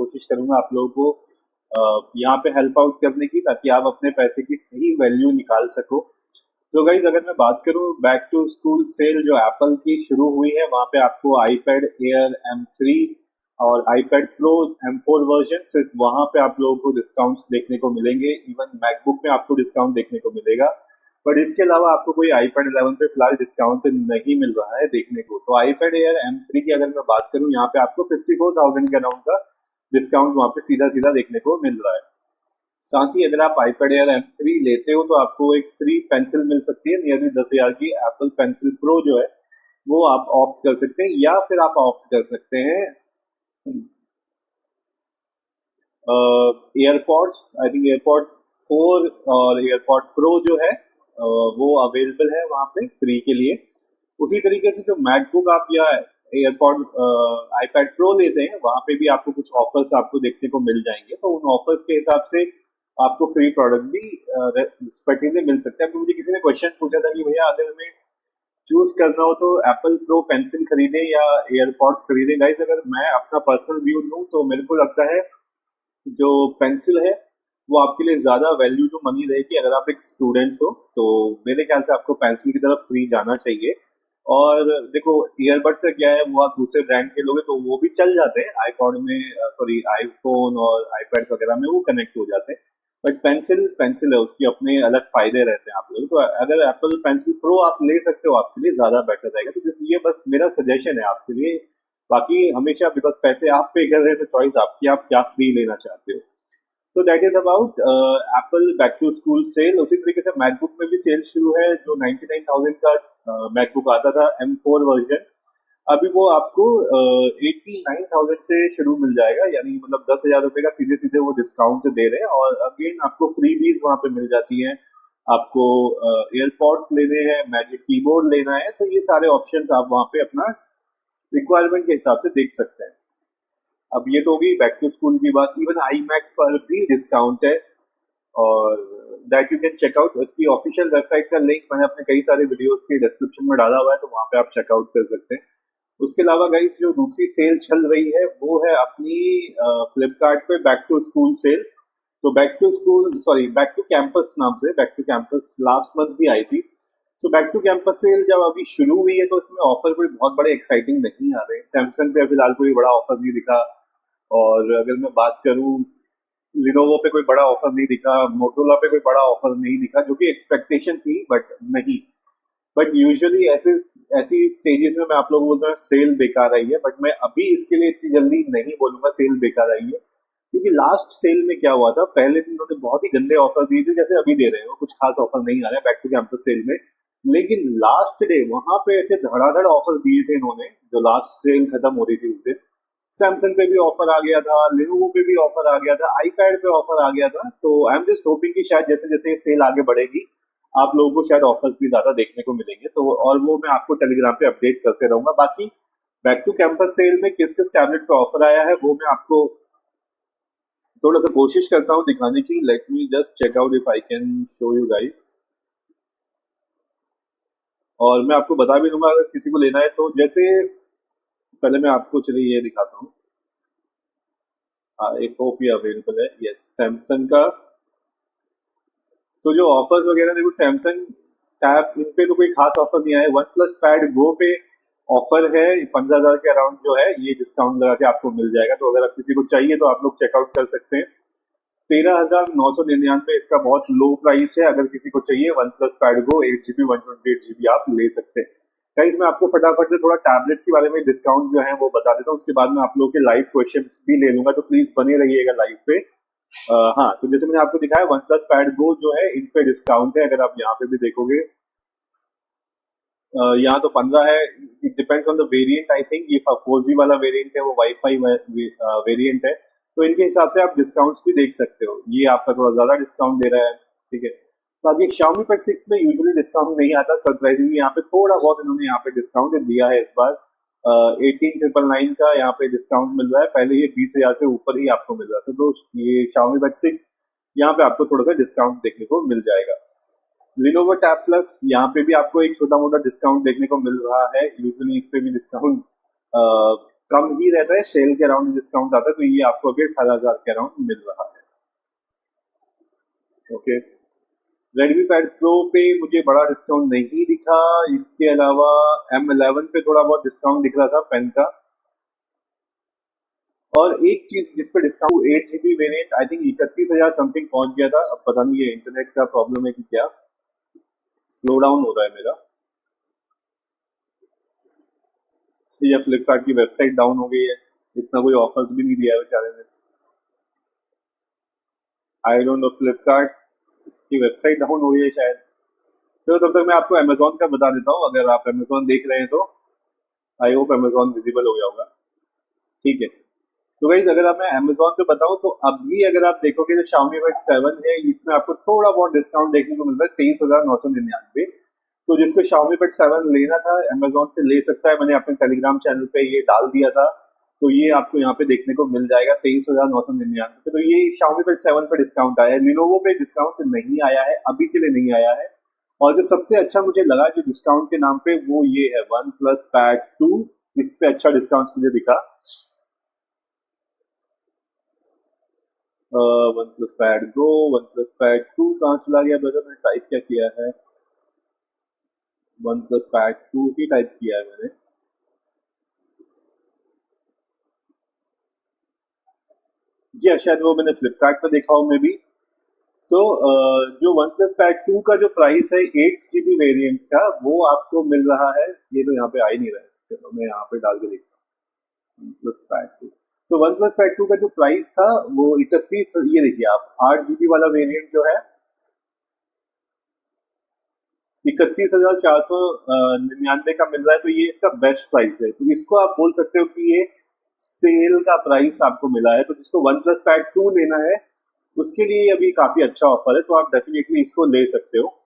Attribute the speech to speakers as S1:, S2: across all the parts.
S1: कोशिश करूंगा आप लोगों को यहाँ पे हेल्प आउट करने की, ताकि आप अपने पैसे की सही वैल्यू निकाल सको। तो गाइज अगर मैं बात करूं बैक टू स्कूल सेल जो एप्पल की शुरू हुई है, वहां पे आपको आईपैड एयर M3 और आईपैड प्रो M4 वर्जन सिर्फ वहां पे आप लोगों को डिस्काउंट्स देखने को मिलेंगे। इवन मैकबुक में आपको डिस्काउंट देखने को मिलेगा, बट इसके अलावा आपको कोई आईपैड 11 पे फिलहाल डिस्काउंट नहीं मिल रहा है देखने को। तो आईपैड एयर M3 की अगर मैं बात करूं, यहाँ पे आपको 54,000 के अराउंड का डिस्काउंट वहां पे सीधा सीधा देखने को मिल रहा है। साथ ही अगर आप आईपैड एयर M3 लेते हो तो आपको एक फ्री पेंसिल मिल सकती है नियरली 10,000 की, एप्पल पेंसिल प्रो जो है वो आप ऑप्ट कर सकते हैं, या फिर आप ऑप्ट कर सकते हैं एयरपॉड्स। आई थिंक एयरपॉड 4 और एयरपॉड प्रो जो है वो अवेलेबल है वहां पे फ्री के लिए। उसी तरीके से जो मैकबुक आप या एयरपॉड आईपैड प्रो लेते हैं, वहां पे भी आपको कुछ ऑफर्स आपको देखने को मिल जाएंगे। तो उन ऑफर्स के हिसाब से आपको फ्री प्रोडक्ट भी रिस्पेक्टिवली मिल सकता है। तो मुझे किसी ने क्वेश्चन पूछा था कि भैया अगर हमें चूज करना हो तो एप्पल प्रो पेंसिल खरीदे या एयरपॉड्स खरीदे। गाइस अगर मैं अपना पर्सनल व्यू लूं तो मेरे को लगता है जो पेंसिल है वो आपके लिए ज्यादा वैल्यू टू मनी रहेगी। अगर आप एक स्टूडेंट्स हो तो मेरे ख्याल से आपको पेंसिल की तरफ फ्री जाना चाहिए। और देखो ईयरबड से क्या है, वो आप दूसरे ब्रांड के लोगे तो वो भी चल जाते हैं आईपॉड में, सॉरी आईफोन और आईपैड वगैरह में वो कनेक्ट हो जाते हैं। बट पेंसिल पेंसिल है, उसके अपने अलग फायदे रहते हैं आप लोग। तो अगर एप्पल पेंसिल प्रो आप ले सकते हो, आपके लिए ज्यादा बेटर रहेगा। तो ये बस मेरा सजेशन है आपके लिए। बाकी हमेशा बिकॉज पैसे आप पे कर रहे हैं तो चॉइस आपकी, आप क्या फ्री लेना चाहते हो। तो that is about Apple back to school sale. उसी तरीके से मैकबुक में भी सेल शुरू है। जो 99,000 का मैकबुक आता था M4 वर्जन, अभी वो आपको 89,000 से शुरू मिल जाएगा, यानी मतलब 10,000 रुपए का सीधे सीधे वो डिस्काउंट दे रहे हैं। और अगेन आपको फ्री बीज वहां पे मिल जाती हैं। आपको एयरपॉड्स लेने हैं, मैजिक कीबोर्ड लेना है, तो ये सारे ऑप्शंस आप वहां पे अपना रिक्वायरमेंट के हिसाब से देख सकते हैं। अब ये तो होगी बैक टू स्कूल की बात। इवन आई मैक पर भी डिस्काउंट है, और that you can check out. उसकी ऑफिशियल वेबसाइट का लिंक मैंने अपने कई सारे वीडियोस के डिस्क्रिप्शन में डाला हुआ है, तो वहां पे आप चेकआउट कर सकते हैं। उसके अलावा गाइस जो दूसरी सेल चल रही है वो है अपनी फ्लिपकार्ट पे बैक टू स्कूल सेल। तो back to school, sorry back to campus नाम से, back to campus last month भी आई थी। तो बैक टू कैंपस सेल जब अभी शुरू हुई है तो इसमें ऑफर कोई बहुत बड़े एक्साइटिंग नहीं आ रहे। सैमसंग पे फिलहाल कोई बड़ा ऑफर नहीं दिखा, और अगर मैं बात करूं लिनोवो पे कोई बड़ा ऑफर नहीं दिखा, मोटोरोला पे कोई बड़ा ऑफर नहीं दिखा, जो कि एक्सपेक्टेशन थी बट नहीं। बट यूजुअली ऐसे ऐसी स्टेजेस में मैं आप लोगों को बोलता हूँ सेल बेकार आई है, बट मैं अभी इसके लिए इतनी जल्दी नहीं बोलूंगा सेल बेकार आई है। क्योंकि लास्ट सेल में क्या हुआ था, पहले दिन उन्होंने बहुत ही गंदे ऑफर दिए थे जैसे अभी दे रहे हो, कुछ खास ऑफर नहीं आ रहा है बैक टू कैंपस सेल में। लेकिन लास्ट डे वहां पे ऐसे धड़ाधड़ ऑफर दिए थे इन्होंने, जो लास्ट सेल खत्म हो रही थी उस दिन। सैमसंग पे भी ऑफर आ गया था, लिनोवो पे भी ऑफर आ गया था, आईपैड पे ऑफर आ गया था। तो आई एम जस्ट होपिंग कि शायद जैसे जैसे ये सेल आगे बढ़ेगी आप लोगों को शायद ऑफर्स भी ज्यादा देखने को मिलेंगे। तो और वो मैं आपको टेलीग्राम पे अपडेट करते रहूंगा। बाकी बैक टू कैंपस सेल में किस किस टैबलेट पे ऑफर आया है वो मैं आपको थोड़ा सा कोशिश करता हूँ दिखाने की। Let me just check out if I can show you guys. और मैं आपको बता भी दूंगा अगर किसी को लेना है तो। जैसे पहले मैं आपको चलिए ये दिखाता हूँ। एक होप ये अवेलेबल है, यस सैमसंग का। तो जो ऑफर्स वगैरह देखो, सैमसंग टैब इन पे तो कोई खास ऑफर नहीं आया। वन प्लस पैड गो पे ऑफर है 15,000 के अराउंड जो है, ये डिस्काउंट लगा के आपको मिल जाएगा। तो अगर आप किसी को चाहिए तो आप लोग चेकआउट कर सकते हैं। 13,999 इसका बहुत लो प्राइस है। अगर किसी को चाहिए वन प्लस पैड गो 8 GB 128 GB आप ले सकते हैं। गाइस मैं आपको फटाफट से थोड़ा टैबलेट्स के बारे में डिस्काउंट जो है वो बता देता हूँ, उसके बाद में आप लोगों के लाइव क्वेश्चंस भी ले लूंगा, तो प्लीज बने रहिएगा लाइव पे। हाँ, तो जैसे मैंने आपको दिखाया वन प्लस पैड गो जो है इन पे डिस्काउंट है। अगर आप यहाँ पे भी देखोगे, यहाँ तो 15 है। It depends on the variant. I think ये 4G वाला वेरिएंट है, वो वाईफाई वेरिएंट है। तो इनके हिसाब से आप डिस्काउंट्स भी देख सकते हो। ये आपका थोड़ा ज्यादा डिस्काउंट दे रहा है, ठीक है। तो अभी Xiaomi Pad 6 में यूजुअली डिस्काउंट नहीं आता, सरप्राइजिंगली यहाँ पे थोड़ा बहुत इन्होंने यहाँ पे डिस्काउंट दिया है इस बार। 18,999 का यहाँ पे डिस्काउंट मिल रहा है। पहले ये 20,000 से ऊपर ही आपको मिल रहा था। तो ये Xiaomi Pad 6 यहाँ पे आपको थोड़ा सा डिस्काउंट देखने को मिल जाएगा। Lenovo Tab Plus यहाँ पे भी आपको एक छोटा मोटा डिस्काउंट देखने को मिल रहा है। यूजुअली इस पे भी डिस्काउंट कम ही रहता है, सेल के अराउंड डिस्काउंट आता है, तो ये आपको अभी 18,000 के अराउंड मिल रहा है। ओके, रेडमी पैड प्रो पे मुझे बड़ा डिस्काउंट नहीं दिखा। इसके अलावा M11 पे थोड़ा बहुत डिस्काउंट दिख रहा था पेन का। और एक चीज जिस पे discount 8 GB variant I think 31,000 something पहुंच गया था। अब पता नहीं ये इंटरनेट का प्रॉब्लम है कि क्या, स्लो डाउन हो रहा है मेरा, या फ्लिपकार्ट की वेबसाइट डाउन हो गई है। इतना कोई ऑफर भी नहीं दिया है बेचारे ने। आई डोंट नो, फ्लिपकार्ट की वेबसाइट डाउन हो गई है शायद। तो तब तक मैं आपको अमेजोन का बता देता हूँ, अगर आप अमेजोन देख रहे हैं तो आई होप अमेजोन विजिबल हो गया होगा। ठीक है, तो गाइस अगर आप मैं अमेजोन पे बताऊं तो अभी अगर आप देखोगे जो Xiaomi Mi 7 है, इसमें आपको थोड़ा बहुत डिस्काउंट देखने को मिल रहा है, 23,999। तो जिसको Xiaomi Mi 7 लेना था अमेजोन से ले सकता है, मैंने अपने टेलीग्राम चैनल पे ये डाल दिया था, तो ये आपको यहाँ पे देखने को मिल जाएगा 23,999। तो ये Xiaomi Mi 7 पे डिस्काउंट आया है, Lenovo पे डिस्काउंट नहीं आया है, अभी के लिए नहीं आया है। और जो सबसे अच्छा मुझे लगा जो डिस्काउंट के नाम पे, वो ये है वन प्लस पैड 2। इस पे अच्छा डिस्काउंट मुझे दिखा। वन प्लस पैड गो, वन प्लस पैड 2 कहाँ चला गया ब्रदर? मैंने टाइप क्या किया है? वन प्लस पैड 2 ही टाइप किया है मैंने। या शायद वो मैंने फ्लिपकार्ट पर देखा हो मे बी। सो जो वन प्लस पैड 2 का जो प्राइस है 8 GB वेरिएंट का, वो आपको मिल रहा है, ये तो यहाँ पे आ ही नहीं रहा है, चलो मैं यहाँ पे डाल के देखता हूँ। वन प्लस पैड 2, तो वन प्लस पैड 2 का जो प्राइस था वो 31, ये देखिए आप 8 GB वाला वेरिएंट जो है 31,499 का मिल रहा है, तो ये इसका बेस्ट प्राइस है। तो इसको आप बोल सकते हो कि ये सेल का प्राइस आपको मिला है। तो जिसको वन प्लस पैड 2 लेना है उसके लिए अभी काफी अच्छा ऑफर है, तो आप डेफिनेटली इसको ले सकते हो,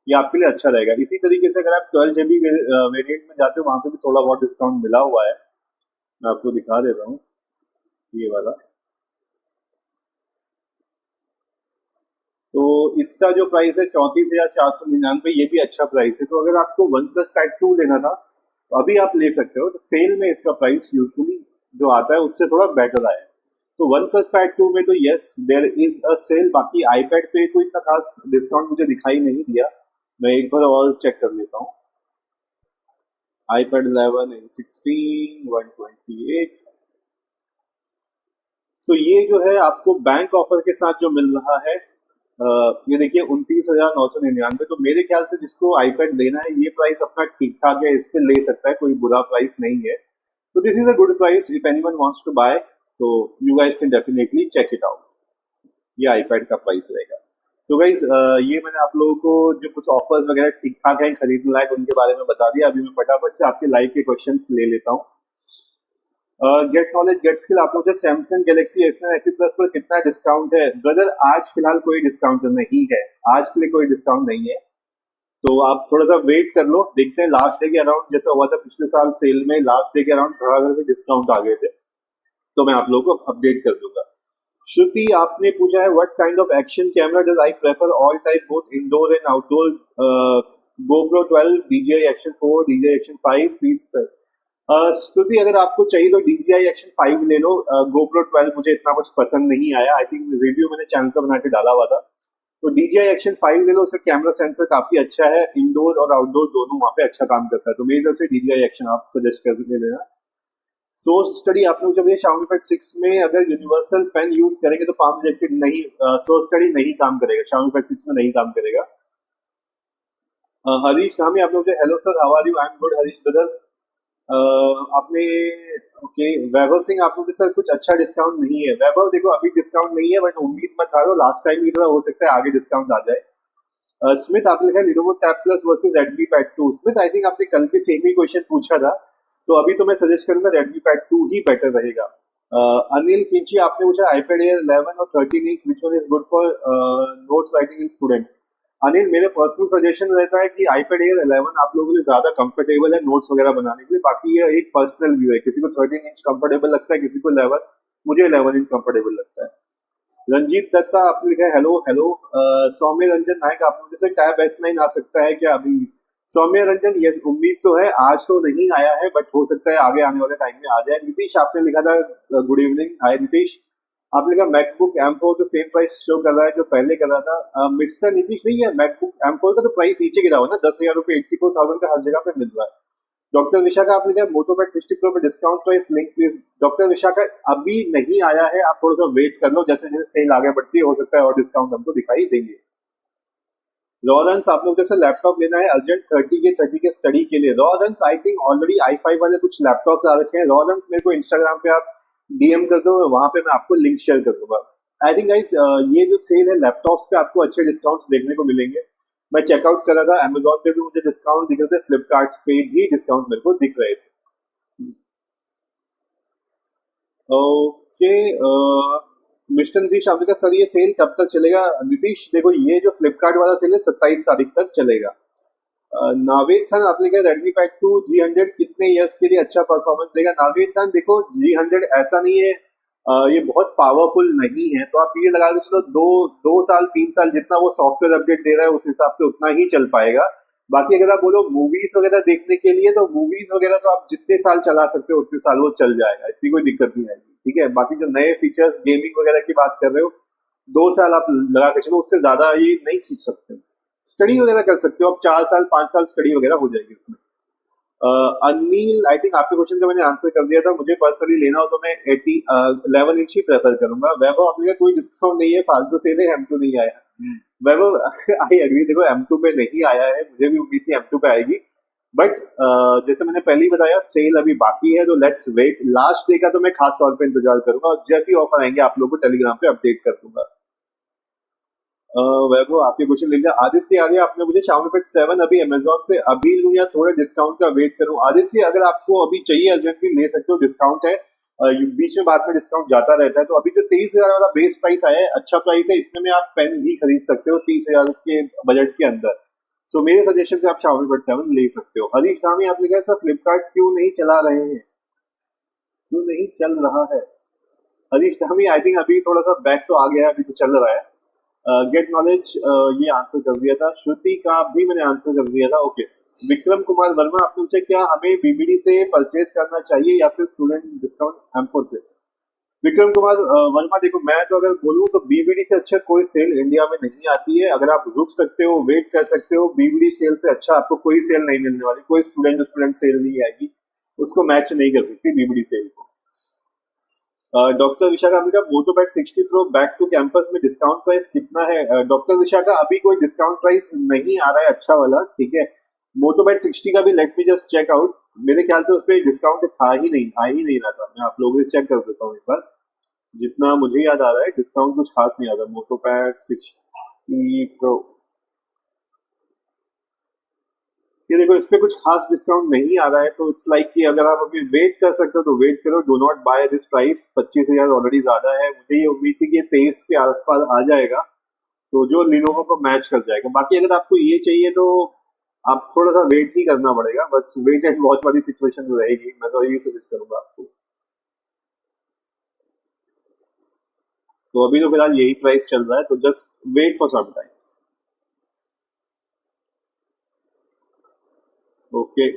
S1: ये आपके लिए अच्छा रहेगा। इसी तरीके से अगर आप 12 GB वेरिएंट में जाते हो, वहां पे भी थोड़ा बहुत डिस्काउंट मिला हुआ है, मैं आपको दिखा देता हूँ ये वाला। तो इसका जो प्राइस है 34,499, ये भी अच्छा प्राइस है। तो अगर आपको वन प्लस पैड 2 लेना था तो अभी आप ले सकते हो। तो सेल में इसका प्राइस यूजुअली जो आता है उससे थोड़ा बेटर आया है। तो वन प्लस पैड 2 में तो yes there is a sale. बाकी आईपैड पे कोई इतना खास डिस्काउंट मुझे दिखाई नहीं दिया, मैं एक बार और चेक कर लेता हूँ। iPad 11 and 16 128। सो ये जो है आपको बैंक ऑफर के साथ जो मिल रहा है, ये देखिए 29,999। तो मेरे ख्याल से जिसको आईपैड लेना है, ये प्राइस अपना ठीक ठाक है, इस पे ले सकता है, कोई बुरा प्राइस नहीं है। तो this is a good price if anyone wants to buy, तो you guys can definitely check it out. ये आईपैड का प्राइस रहेगा। सो गाइस ये मैंने आप लोगों को जो कुछ ऑफर्स वगैरह ठीक ठाक है खरीदने लायक, उनके बारे में बता दिया। अभी मैं फटाफट से आपके लाइव के क्वेश्चंस ले लेता हूँ। गेट नॉलेज गेट स्किल, आप लोग जो Samsung Galaxy S9 FE plus पर कितना डिस्काउंट है? ब्रदर आज फिलहाल कोई डिस्काउंट नहीं है, आज के लिए कोई डिस्काउंट नहीं है, तो आप थोड़ा सा वेट कर लो। देखते हैं लास्ट डे के अराउंड जैसा हुआ था पिछले साल सेल में, लास्ट डे के अराउंड थोड़ा सा डिस्काउंट आ गए थे, तो मैं आप लोगों को अपडेट कर दूंगा। श्रुति आपने पूछा है what kind of action camera does I prefer all time both indoor and outdoor? GoPro 12, DJI Action 4, DJI Action 5 please sir. स्तुति अगर आपको चाहिए तो DJI Action 5 ले लो। GoPro 12 मुझे इतना कुछ पसंद नहीं आया, आई थिंक रिव्यू मैंने चैनल पर बना के डाला हुआ था। तो DJI Action 5 ले लो, उसका कैमरा सेंसर काफी अच्छा है, इंडोर और आउटडोर दोनों वहां पे अच्छा काम करता है। तो मेरी तरफ से DJI Action आप सजेस्ट कर लेना। सोर्स स्टडी आपने जब ये Xiaomi Pad 6 में अगर यूनिवर्सल पेन यूज करेंगे तो पाम रिजेक्टेड नहीं, सोर्स स्टडी नहीं काम करेगा, Xiaomi Pad 6 में नहीं काम करेगा। हरीश नामी आप लोग, hello sir, how are you? I am good Harish brother. आपने ओके वैभव सिंह, आप लोग के सर कुछ अच्छा डिस्काउंट नहीं है। वैभव देखो अभी डिस्काउंट नहीं है, बट उम्मीद मत हारो, लास्ट टाइम की तरह हो सकता है आगे डिस्काउंट आ जाए। स्मिथ आपने लिखा Lenovo Tab Plus versus Redmi Pad 2। Smith I think आपने कल भी सेम ही क्वेश्चन पूछा था, तो अभी तो मैं सजेस्ट करूंगा Redmi Pad 2 ही बेटर रहेगा। अनिल किंची आपने पूछा iPad Air 11 और 13 inch which one is good for notes writing in student? Anil मेरे पर्सनल सजेशन रहता है कि iPad Air 11 आप लोगों के लिए ज्यादा कंफर्टेबल है नोट्स वगैरह बनाने के लिए। बाकी ये एक पर्सनल व्यू है, किसी को 13 इंच कंफर्टेबल लगता है, किसी को 11, मुझे 11 इंच कंफर्टेबल लगता है। रंजीत दत्ता आपने लिखा है हेलो हेलो। सौम्य रंजन नायक आप लोगों से टैब S9 आ सकता है क्या अभी? सौम्य रंजन, यस उम्मीद तो है, आज तो नहीं आया है बट हो सकता है आगे आने वाले टाइम में आ जाए। नीतीश आपने लिखा था, गुड इवनिंग, हाय नीतीश। आपने कहा मैकबुक M4 तो सेम प्राइस शो कर रहा है जो पहले कर रहा था। मिस्टर नीतीश नहीं है, मैकबुक M4 का तो प्राइस नीचे गिरा हुआ ना, 10,000 रुपए, 84,000 का हर जगह पे मिल रहा है। डॉक्टर विशाखा आपने कहा मोटोपैड 60 प्रो में discount price link please. Doctor Vishakha अभी नहीं आया है, आप थोड़ा सा वेट कर लो, जैसे जैसे सेल आगे बढ़ती है हो सकता है और डिस्काउंट हमको दिखाई देंगे। लॉरेंस आप लोग जैसे लैपटॉप लेना है अर्जेंट 30 के स्टडी के लिए। Lawrence I think already i5 वाले कुछ लैपटॉप आ रखे हैं। लॉरेंस मेरे को इंस्टाग्राम पे आप डीएम कर दो, वहां पे मैं आपको लिंक शेयर कर दूंगा। आई थिंक गाइस ये जो सेल है लैपटॉप्स पे आपको अच्छे डिस्काउंट्स देखने को मिलेंगे। मैं चेकआउट कर रहा था, अमेजोन पे भी मुझे डिस्काउंट दिख रहे थे, फ्लिपकार्ट पे भी डिस्काउंट मेरे को दिख रहे थे। ओके, मिस्टर नीतीश आपने कहा सर ये सेल कब तक चलेगा। नीतीश देखो ये जो फ्लिपकार्ट वाला सेल है 27 तारीख तक चलेगा। नावेद खान आपने कहा रेडमी पैड 2 G100 कितने ईयर्स के लिए अच्छा परफॉर्मेंस देगा। नावेद खान देखो G100 ऐसा नहीं है, ये बहुत पावरफुल नहीं है, तो आप ये लगा के चलो 2 साल 3 साल जितना वो सॉफ्टवेयर अपडेट दे रहा है उस हिसाब से उतना ही चल पाएगा। बाकी अगर आप बोलो मूवीज वगैरह देखने के लिए, तो मूवीज वगैरह तो आप जितने साल चला सकते हो उतने साल वो चल जाएगा, इतनी कोई दिक्कत नहीं आएगी। ठीक है, बाकी जो नए फीचर्स गेमिंग वगैरह की बात कर रहे हो 2 साल आप लगा के चलो, उससे ज्यादा ये नहीं खींच सकते। स्टडी वगैरह कर सकते हो आप, 4 साल 5 साल स्टडी वगैरह हो जाएगी उसमें। अनिल आई थिंक आपके क्वेश्चन का मैंने आंसर कर दिया था। मुझे पर्सनली लेना हो तो मैं 11 इंच ही प्रेफर करूंगा। वैभव आपने कहा कोई डिस्काउंट नहीं है, फालतू सेल है, M2 नहीं आया। वैभव आई एग्री, देखो M2 पे नहीं आया है, मुझे भी उम्मीद थी M2 पे आएगी, बट जैसे मैंने पहले ही बताया सेल अभी बाकी है, तो लेट्स वेट। लास्ट डे का तो मैं खास तौर पे इंतजार करूंगा और जैसे ही ऑफर आएंगे आप लोगों को टेलीग्राम पे अपडेट कर दूंगा। वैभव आपके क्वेश्चन ले लिया। आदित्य आर्य आपने मुझे Xiaomi Pad 7 अभी अमेजोन से अभी लूं या थोड़े डिस्काउंट का वेट करूं। आदित्य अगर आपको अभी चाहिए अर्जेंटली ले सकते हो, डिस्काउंट है, बीच में बाद में डिस्काउंट जाता रहता है। तो अभी जो 23,000 वाला बेस प्राइस आया है अच्छा प्राइस है, इतने में आप पेन भी खरीद सकते हो 30,000 के बजट के अंदर। तो मेरे सजेशन से आप Xiaomi Pad 7 ले सकते हो। हरीश रामी आपने कहा सर फ्लिपकार्ट क्यों नहीं चला रहे हैं, क्यों नहीं चल रहा है। हरीश रामी आई थिंक अभी थोड़ा सा बैक तो आ गया है, अभी तो चल रहा है। गेट नॉलेज ये आंसर कर दिया था। श्रुति का भी मैंने आंसर कर दिया था। ओके, विक्रम कुमार वर्मा आपने पूछा क्या हमें बीबीडी से परचेज करना चाहिए या फिर स्टूडेंट डिस्काउंट M4 से। विक्रम कुमार वर्मा देखो मैं तो अगर बोलूं तो बीबीडी से अच्छा कोई सेल इंडिया में नहीं आती है। अगर आप रुक सकते हो, वेट कर सकते हो, बीबीडी सेल से अच्छा आपको कोई सेल नहीं मिलने वाली, कोई स्टूडेंट सेल नहीं आएगी, उसको मैच नहीं कर सकती बीबीडी सेल को। डॉक्टर विशाखा आपने कहा मोटोपैड 60 प्रो बैक टू कैंपस में डिस्काउंट प्राइस कितना है। डॉक्टर विशाखा अभी कोई डिस्काउंट प्राइस नहीं आ रहा है अच्छा वाला, ठीक है। मोटोपैड 60 का भी let me just check out, मेरे ख्याल से उस पर डिस्काउंट था ही नहीं, आ ही नहीं रहा था। मैं आप लोगों से चेक कर देता हूँ एक बार, जितना मुझे याद आ रहा है डिस्काउंट कुछ खास नहीं आ रहा मोटोपैड 60 प्रो। ये देखो इस पे कुछ खास डिस्काउंट नहीं आ रहा है, तो इट्स लाइक कि अगर आप अभी वेट कर सकते हो तो वेट करो, do not buy this price. 25,000 already ज्यादा है, मुझे ये उम्मीद थी कि 23 के आसपास आ जाएगा, तो जो लिनोवो को मैच कर जाएगा। बाकी अगर आपको ये चाहिए तो आप थोड़ा सा वेट ही करना पड़ेगा, बस वेट एंड वॉच वाली सिचुएशन रहेगी, मैं तो यही सजेस्ट करूंगा आपको। तो अभी तो फिलहाल यही प्राइस चल रहा है, तो just wait for some time. Okay,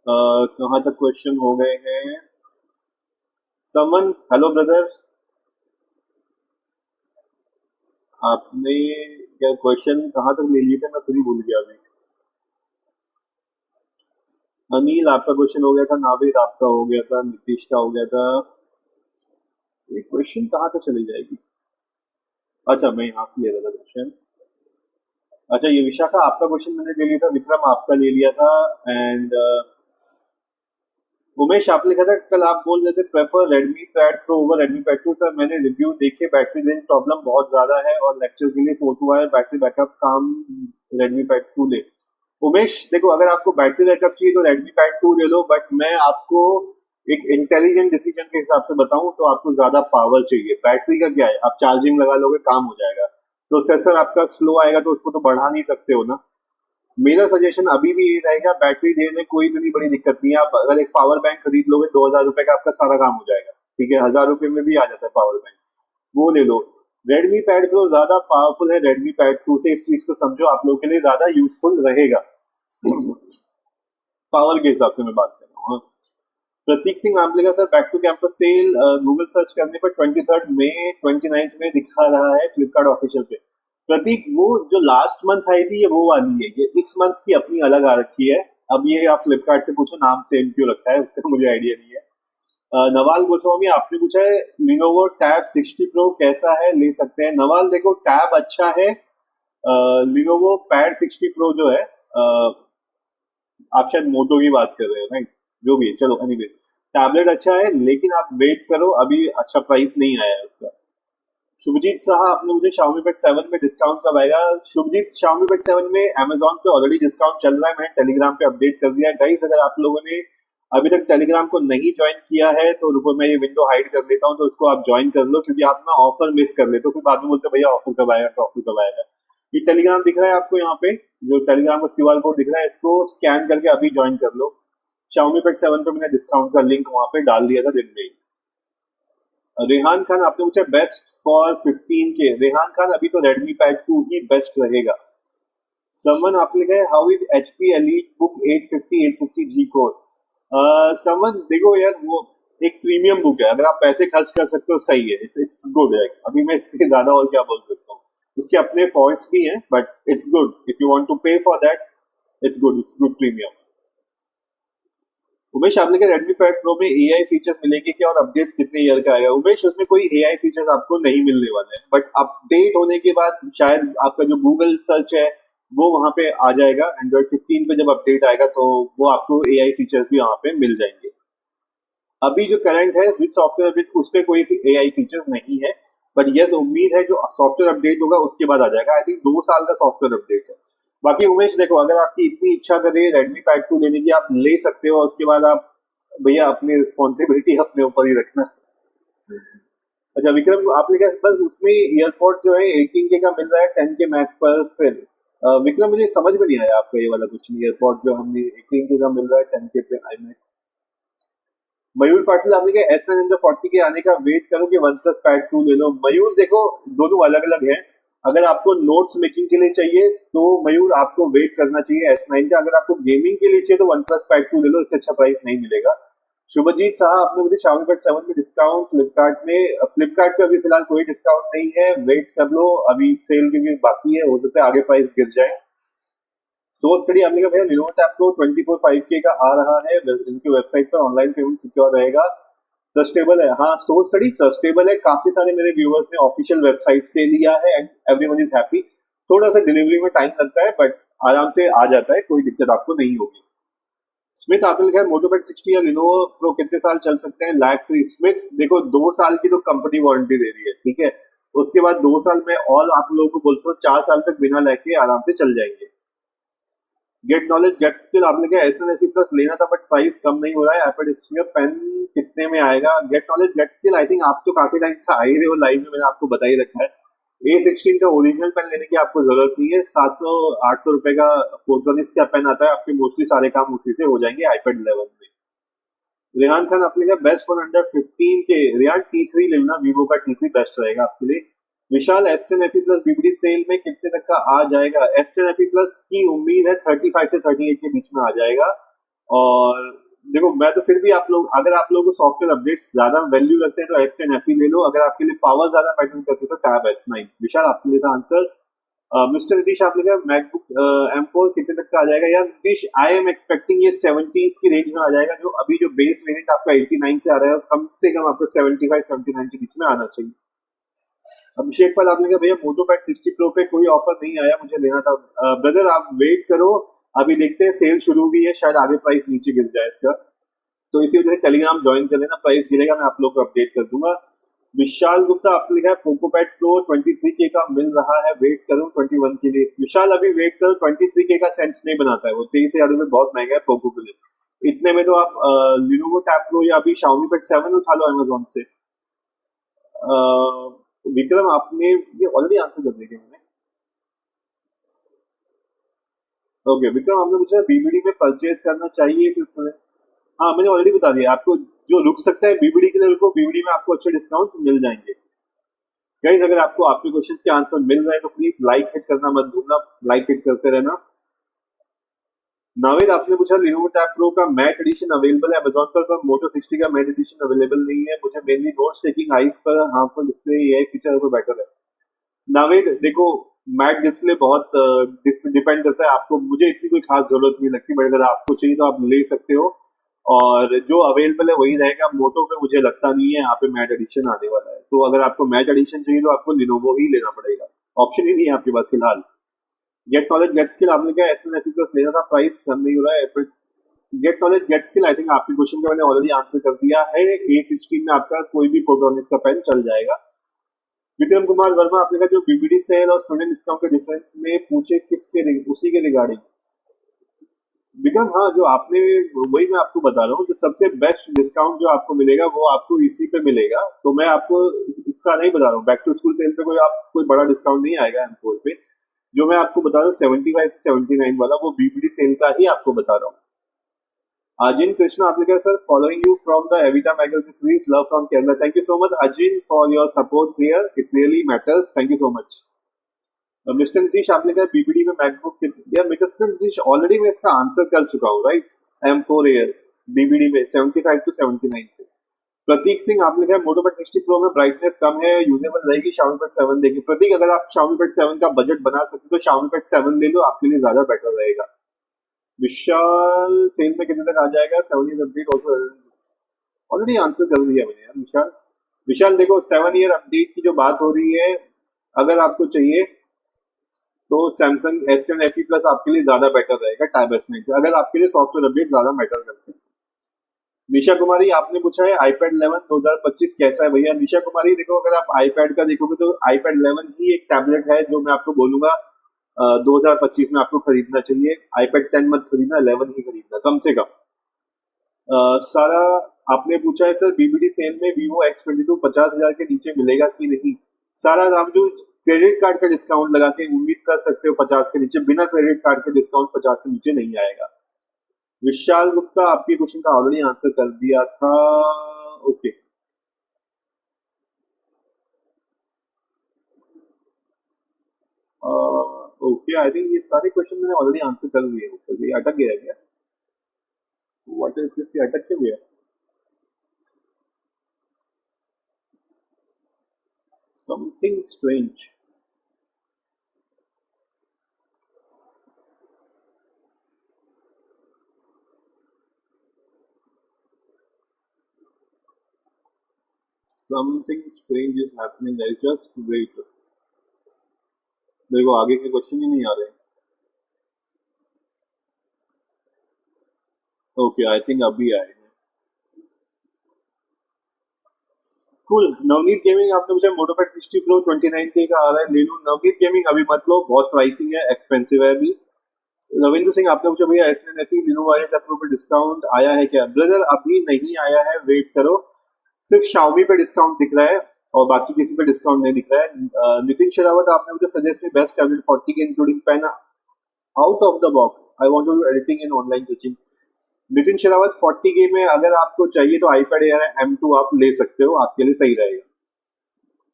S1: कहाँ तक क्वेश्चन हो गए हैं। समन हेलो ब्रदर, आपने क्या क्वेश्चन कहाँ तक ले लिए थे, मैं खुद ही भूल गया अभी। अनिल आपका क्वेश्चन हो गया था, नावेद आपका हो गया था, नीतीश का हो गया था। ये क्वेश्चन कहाँ तक चली जाएगी। अच्छा मैं यहाँ से ले रहा था क्वेश्चन। अच्छा ये विशाखा आपका क्वेश्चन मैंने ले लिया था, विक्रम आपका ले लिया था, एंड उमेश आपने लिखा था कल आप बोल रहे थे prefer Redmi pad pro over Redmi pad 2। Sir मैंने रिव्यू देखे, बैटरी रेंज प्रॉब्लम बहुत ज्यादा है और लेक्चर के लिए 4 to वायर बैटरी बैकअप काम रेडमी पैड 2 ले। उमेश देखो अगर आपको बैटरी बैकअप चाहिए तो रेडमी पैड 2 ले लो, बट मैं आपको एक इंटेलिजेंट डिसीजन के हिसाब से बताऊं तो आपको ज्यादा पावर चाहिए। बैटरी का क्या है, आप चार्जिंग लगा लोगे काम हो जाएगा, प्रोसेसर आपका स्लो आएगा तो उसको तो बढ़ा नहीं सकते हो ना। मेरा सजेशन अभी भी ये रहेगा, बैटरी लेने कोई इतनी बड़ी दिक्कत नहीं है। आप अगर एक पावर बैंक खरीद लोगे 2,000 रुपए का आपका सारा काम हो जाएगा, ठीक है, 1,000 रुपए में भी आ जाता है पावर बैंक, वो ले लो। रेडमी पैड प्रो ज्यादा पावरफुल है रेडमी पैड 2 से, इस चीज को समझो, आप लोगों के लिए ज्यादा यूजफुल रहेगा। पावर के हिसाब से मैं बात कर रहा हूँ। हाँ। प्रतीक सिंह आमले का sir back to campus sale Google search करने पर 23 मई 29 में दिखा रहा है फ्लिपकार्ट ऑफिशियल पे। प्रतीक वो जो लास्ट मंथ आई थी ये वो वाली है, ये इस मंथ की अपनी अलग आ रखी है। अब ये आप फ्लिपकार्ट से पूछो नाम सेम क्यों रखा है उसका मुझे आइडिया नहीं है। नवाल गोस्वामी आपने पूछा है लिनोवो टैब 60 प्रो कैसा है, ले सकते हैं। नवाल देखो टैब अच्छा है, लिनोवो पैड 60 प्रो जो है, आप शायद मोटो की बात कर रहे हो राइट, जो भी है चलो एनीवे टैबलेट अच्छा है, लेकिन आप वेट करो अभी अच्छा प्राइस नहीं आया है उसका। शुभजीत शाह आपने मुझे Xiaomi Pad 7 में डिस्काउंट कब आएगा। शुभजीत Xiaomi Pad 7 में Amazon पे ऑलरेडी डिस्काउंट चल रहा है, मैंने टेलीग्राम पे अपडेट कर दिया है। गाइस अगर आप लोगों ने अभी तक टेलीग्राम को नहीं ज्वाइन किया है तो रुको मैं ये विंडो हाइड कर देता हूँ, तो उसको आप ज्वाइन कर लो, क्योंकि आप ना ऑफर मिस कर लेते हो, फिर बाद में बोलते भैया ऑफर कब आएगा तो ऑफर कब आएगा। ये टेलीग्राम दिख रहा है आपको यहाँ पे, जो टेलीग्राम का क्यूआर कोड दिख रहा है इसको स्कैन करके अभी ज्वाइन कर लो। Xiaomi Pad 7 पे मैंने डिस्काउंट का लिंक वहां पे डाल दिया था दिन में ही। रेहान खान आपने पूछा बेस्ट फॉर 15 के। रेहान खान अभी तो Redmi Pad 2 ही बेस्ट रहेगा। समन आपने कहा how is HP Elite Book 850 G core. Saman देखो यार वो एक प्रीमियम बुक है, अगर आप पैसे खर्च कर सकते हो सही है, इट्स गुड है। अभी मैं इसके ज्यादा और क्या बोल सकता हूँ, उसके अपने फॉल्ट्स भी हैं but it's good if you want to pay for that, it's good premium. Umesh आपने कहा Redmi Pad Pro में AI फीचर मिलेंगे क्या और अपडेट्स कितने ईयर का आएगा। उमेश उसमें कोई AI फीचर आपको नहीं मिलने वाले हैं, बट अपडेट होने के बाद शायद आपका जो गूगल सर्च है वो वहां पे आ जाएगा। एंड्रॉइड 15 पे जब अपडेट आएगा तो वो आपको AI फीचर भी वहां पे मिल जाएंगे। अभी जो करंट है विद सॉफ्टवेयर अपडेट उस पर कोई AI फीचर नहीं है, बट यस उम्मीद है जो सॉफ्टवेयर अपडेट होगा उसके बाद आ जाएगा। आई थिंक 2 साल का सॉफ्टवेयर अपडेट है। बाकी उमेश देखो अगर आपकी इतनी इच्छा करे Redmi Pad 2 लेने की आप ले सकते हो, और उसके बाद आप भैया अपनी रिस्पॉन्सिबिलिटी अपने ऊपर ही रखना। अच्छा विक्रम आपने कहा बस उसमें ईयरपोर्ट जो है 18 के का मिल रहा है 10 के मैक पर फिर। विक्रम मुझे समझ में नहीं आया आपका ये वाला क्वेश्चन, ईयरपोर्ट जो हमने 18 के का मिल रहा है 10 के पे आई मैक। मयूर पाटिल आपने कहा S940 के आने का वेट करो कि OnePlus Pad 2 ले लो। मयूर देखो दोनों अलग अलग हैं, अगर आपको नोट्स मेकिंग के लिए चाहिए तो मयूर आपको वेट करना चाहिए S9 का, अगर आपको गेमिंग के लिए चाहिए तो OnePlus Pad 2 ले लो, इससे अच्छा प्राइस नहीं मिलेगा। शुभजीत साहब आपने मुझे Xiaomi Pad 7 में डिस्काउंट फ्लिपकार्ट पे अभी फिलहाल कोई डिस्काउंट नहीं है, वेट कर लो अभी सेल क्योंकि बाकी है, हो सकता है आगे प्राइस गिर जाए। सोर्स स्टडी आपने कहा भैया लिनोवो टैब प्रो 24/5K का आ रहा है, इनकी वेबसाइट पर ऑनलाइन पेमेंट सिक्योर रहेगा, ट्रस्टेबल है। हाँ सोर्स स्टडी ट्रस्टेबल है, काफी सारे मेरे व्यूअर्स ने ऑफिशियल वेबसाइट से लिया है एंड एवरीवन इज हैप्पी। थोड़ा सा डिलीवरी में टाइम लगता है बट आराम से आ जाता है, कोई दिक्कत आपको नहीं होगी। स्मिथ आपने लिखा है मोटो पैड 60 या लिनोवो प्रो कितने साल चल सकते हैं लैग फ्री। स्मिथ देखो 2 साल की तो कंपनी वारंटी दे रही है, ठीक है, उसके बाद 2 साल में और आप लोगों को बोलते हो 4 साल तक बिना लैग के आराम से चल जाएंगे। गेट नॉलेज गेट स्किल आपने क्या SN80 प्लस लेना था बट प्राइस कम नहीं हो रहा है, एपेड स्फीयर पेन कितने में आएगा। Get knowledge get skill I think आप तो काफी टाइम से आ ही रहे हो लाइव में, मैंने आपको बता ही रखा है। A16 का ओरिजिनल पेन लेने की आपको जरूरत नहीं है, 700-800 रुपए का फोटोनिक्स का पेन आता है, आपके मोस्टली सारे काम उसी से हो जाएंगे iPad 11 में। रेहान खान आपने कहा बेस्ट फोन अंडर 15 के, रेहान T3 लेना, वीवो का T3 बेस्ट रहेगा आपके लिए। Vishal S10 FE plus BBD sale में कितने तक का आ जाएगा। S10 FE प्लस की उम्मीद है 35 से 38 के बीच में आ जाएगा। और देखो मैं तो फिर भी आप लोग अगर आप लोगों को सॉफ्टवेयर अपडेट्स ज्यादा वैल्यू लगते हैं तो S10 FE ले लो, अगर आपके लिए पावर ज्यादा मैटर करती है तो टैब S9। विशाल आपके लिए था आंसर। मिस्टर नीतीश आपने कहा मैकबुक M4 कितने तक का आ जाएगा। यार नीतीश आई एम एक्सपेक्टिंग ये 70s की रेंज में आ जाएगा, जो अभी जो बेस वेरिएंट आपका 89 से आ रहा है कम से कम आपको 75-79 के बीच में आना चाहिए। अभिषेक पाल आपने कहा भैया मोटो पैड 60 प्रो पे कोई ऑफर नहीं आया, मुझे लेना था। ब्रदर आप वेट करो, अभी देखते हैं, सेल शुरू हुई है, शायद आगे प्राइस नीचे गिर जाए इसका, तो इसी वजह से टेलीग्राम ज्वाइन कर लेना, प्राइस गिरेगा मैं आप लोग को अपडेट कर दूंगा। विशाल गुप्ता आपने लिखा है पोको पैड प्रो 23K का मिल रहा है, वेट करूं 21 के लिए। विशाल अभी वेट करो, 23K का सेंस नहीं बनाता है, वो 23,000 रुपए बहुत महंगा है पोको के लिए। इतने में तो आप लिनोवो टैब प्रो या अभी Xiaomi Pad 7 उठा लो अमेजोन से। विक्रम आपने ये ऑलरेडी आंसर कर दिया मैंने। ओके विक्रम आपने पूछा बीबीडी में परचेज करना चाहिए कि उसमें, हाँ मैंने ऑलरेडी बता दिया आपको, जो रुक सकता है बीबीडी के लिए रुको, बीबीडी में आपको अच्छे डिस्काउंट मिल जाएंगे। गाइस अगर आपको आपके क्वेश्चन के आंसर मिल रहे हैं तो प्लीज लाइक हिट करना मत भूलना, लाइक हिट करते रहना। नावेद आपने पूछा Lenovo Tab Pro का मैट एडिशन अवेलेबल है Amazon पर Moto 60 का मैट एडिशन अवेलेबल नहीं है, मुझे मेनली नोट्स टेकिंग आइस पर हार्मफुल डिस्प्ले ये फीचर पर बेटर है। नावेद देखो, मैट डिस्प्ले बहुत डिपेंड करता है आपको, मुझे इतनी कोई खास जरूरत नहीं लगती, बट अगर आपको चाहिए तो आप ले सकते हो, और जो अवेलेबल है वही रहेगा। मोटो पे मुझे लगता नहीं है यहाँ पे मैट एडिशन आने वाला है, तो अगर आपको मैट एडिशन चाहिए तो आपको Lenovo ही लेना पड़ेगा, ऑप्शन ही नहीं है आपके पास फिलहाल। गेट नॉलेज गेट स्किल आपने क्या एसएनएफई प्लस लेना था, प्राइस कम नहीं हो रहा है, फिर get knowledge get skill I think आपके क्वेश्चन का मैंने ऑलरेडी आंसर कर दिया है। A16 में आपका कोई भी प्रोटोनिक का पेन चल जाएगा। विक्रम कुमार वर्मा आपने कहा जो बीबीडी सेल और स्टूडेंट डिस्काउंट के डिफरेंस में पूछे उसी के रिगार्डिंग। विक्रम हाँ, जो आपने, वही मैं आपको बता रहा हूँ, जो सबसे बेस्ट डिस्काउंट जो आपको मिलेगा वो आपको इसी पे मिलेगा, तो मैं आपको इसका नहीं बता रहा हूँ। बैक टू स्कूल सेल पे कोई बड़ा डिस्काउंट नहीं आएगा M4 पे। जो मैं आपको बता रहा हूँ 75 से 79 वाला, वो बीबीडी सेल का ही आपको बता रहा हूँ। Ajin Krishna आपने कहा sir following you from the Evita magazine series love from Kerala. Thank you so much Ajin for your support here, it really matters, thank you so much. Mister Nitish आपने कहा बीबीडी में मैकबुक या मिस्टर नीतीश ऑलरेडी मैं इसका answer कर चुका हूँ, right. M4 air BBD में 75 टू 79 पे। प्रतीक सिंह आपने कहा मोटो पैड 60 प्रो में ब्राइटनेस कम है, यूजेबल रहेगी, Xiaomi Pad 7 देखिए। प्रतीक अगर आप Xiaomi Pad 7 का बजट बना सकते तो Xiaomi Pad 7 ले लो, आपके लिए ज्यादा बेटर रहेगा। विशाल सेल में कितने तक आ जाएगा? 7 ईयर अपडेट ऑलरेडी आंसर कर दिया मैंने यार। विशाल देखो 7 ईयर अपडेट की जो बात हो रही है, अगर आपको चाहिए तो सैमसंग S10 FE प्लस आपके लिए ज्यादा बेटर रहेगा टैब S9 से, अगर आपके लिए सॉफ्टवेयर अपडेट ज्यादा मैटर करते हैं। निशा कुमारी आपने पूछा है iPad 11 2025 कैसा है भैया। निशा कुमारी देखो, अगर आप iPad का देखोगे तो iPad 11 ही एक टैबलेट है जो मैं आपको बोलूंगा 2025 में आपको खरीदना चाहिए। iPad 10 मत खरीदना, 11 ही खरीदना कम से कम। सारा आपने पूछा है सर बीबीडी सेल में Vivo X22 50,000 के नीचे मिलेगा कि नहीं। सारा रामजू क्रेडिट कार्ड का डिस्काउंट लगा के उम्मीद कर सकते हो 50 के नीचे, बिना क्रेडिट कार्ड के डिस्काउंट 50 से नीचे नहीं आएगा। विशाल गुप्ता आपके क्वेश्चन का ऑलरेडी आंसर कर दिया था, ओके। ओके आई थिंक ये सारे क्वेश्चन मैंने ऑलरेडी आंसर कर दिए ऊपर, ये अटक गया क्या? व्हाट इज दिस, ये अटक क्यों गया? Something strange. Something strange is happening. I just wait. मेरे को आगे के क्वेश्चन ही नहीं आ रहे। ओके आई थिंक अभी आए। कूल। नवनीत गेमिंग आपने पूछा मोटो पैड 60 प्रो 29K का आ रहा है, ले लूं? नवनीत गेमिंग अभी मत लो, बहुत प्राइसिंग है, एक्सपेंसिव है अभी। रविंद्र सिंह आपने पूछा भैया S9 FE Lenovo Pro पे डिस्काउंट आया है क्या? ब्रदर अभी नहीं आया है, वेट करो। सिर्फ Xiaomi पे डिस्काउंट दिख रहा है और बाकी किसी पे डिस्काउंट नहीं दिख रहा है। नितिन शेरावत आपने मुझे सजेस्ट में best tablet 40K including pen out of the box, I want to do editing in online teaching. Nitin Sherawat 40K में अगर आपको चाहिए तो iPad Air M2 आप ले सकते हो, आपके लिए सही रहेगा।